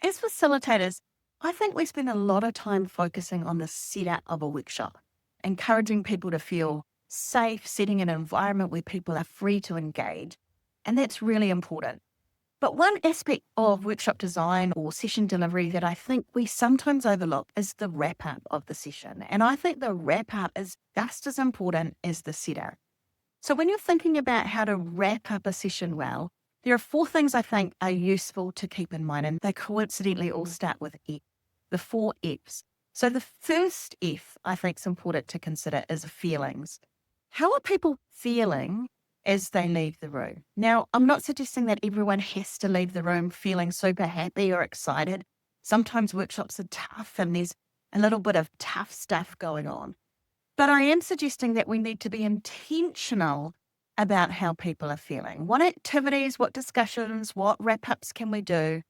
As facilitators, I think we spend a lot of time focusing on the setup of a workshop, encouraging people to feel safe, setting an environment where people are free to engage. And that's really important. But one aspect of workshop design or session delivery that I think we sometimes overlook is the wrap up of the session. And I think the wrap up is just as important as the setup. So when you're thinking about how to wrap up a session well, there are four things I think are useful to keep in mind, and they coincidentally all start with F, the four Fs. So the first F I think is important to consider is feelings. How are people feeling as they leave the room? Now, I'm not suggesting that everyone has to leave the room feeling super happy or excited. Sometimes workshops are tough and there's a little bit of tough stuff going on. But I am suggesting that we need to be intentional about how people are feeling. What activities, what discussions, what wrap ups can we do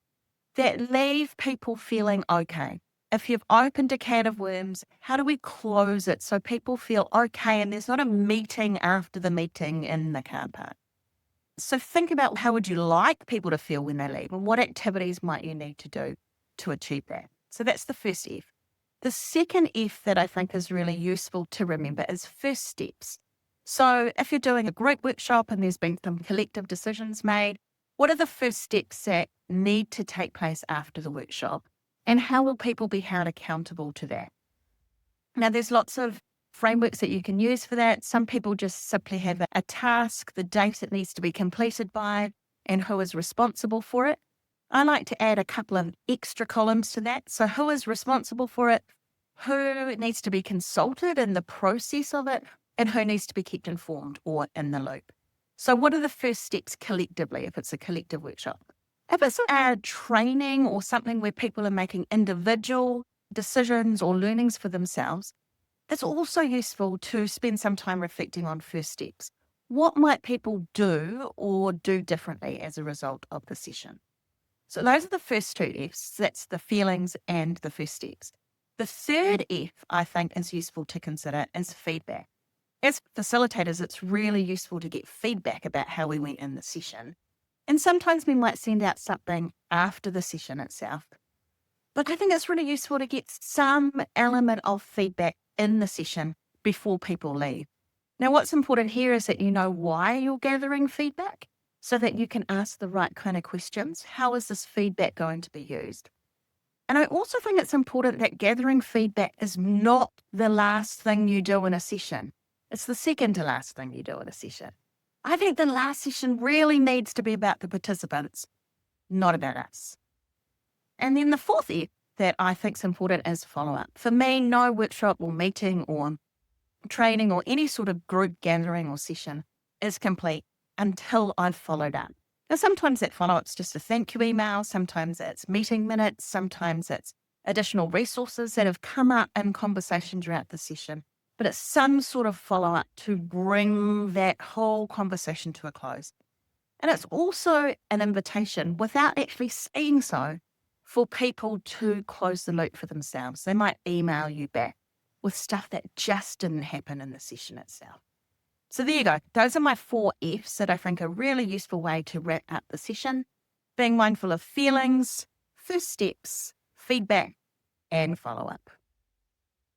that leave people feeling okay? If you've opened a can of worms, how do we close it so people feel okay and there's not a meeting after the meeting in the car park? So think about how would you like people to feel when they leave and what activities might you need to do to achieve that? So that's the first F. The second F that I think is really useful to remember is first steps. So if you're doing a group workshop and there's been some collective decisions made, what are the first steps that need to take place after the workshop? And how will people be held accountable to that? Now, there's lots of frameworks that you can use for that. Some people just simply have a task, the date it needs to be completed by, and who is responsible for it. I like to add a couple of extra columns to that. So who is responsible for it, who needs to be consulted in the process of it, and who needs to be kept informed or in the loop. So what are the first steps collectively if it's a collective workshop? If it's a training or something where people are making individual decisions or learnings for themselves, it's also useful to spend some time reflecting on first steps. What might people do or do differently as a result of the session? So those are the first two Fs. That's the feelings and the first steps. The third F I think is useful to consider is feedback. As facilitators, it's really useful to get feedback about how we went in the session. And sometimes we might send out something after the session itself. But I think it's really useful to get some element of feedback in the session before people leave. Now, what's important here is that you know why you're gathering feedback so that you can ask the right kind of questions. How is this feedback going to be used? And I also think it's important that gathering feedback is not the last thing you do in a session. It's the second to last thing you do in a session. I think the last session really needs to be about the participants, not about us. And then the fourth F that I think is important is follow-up. For me, no workshop or meeting or training or any sort of group gathering or session is complete until I've followed up. Now, sometimes that follow-up's just a thank you email, sometimes it's meeting minutes, sometimes it's additional resources that have come up in conversation throughout the session, but it's some sort of follow-up to bring that whole conversation to a close. And it's also an invitation, without actually saying so, for people to close the loop for themselves. They might email you back with stuff that just didn't happen in the session itself. So there you go. Those are my four Fs that I think are a really useful way to wrap up the session. Being mindful of feelings, first steps, feedback, and follow-up.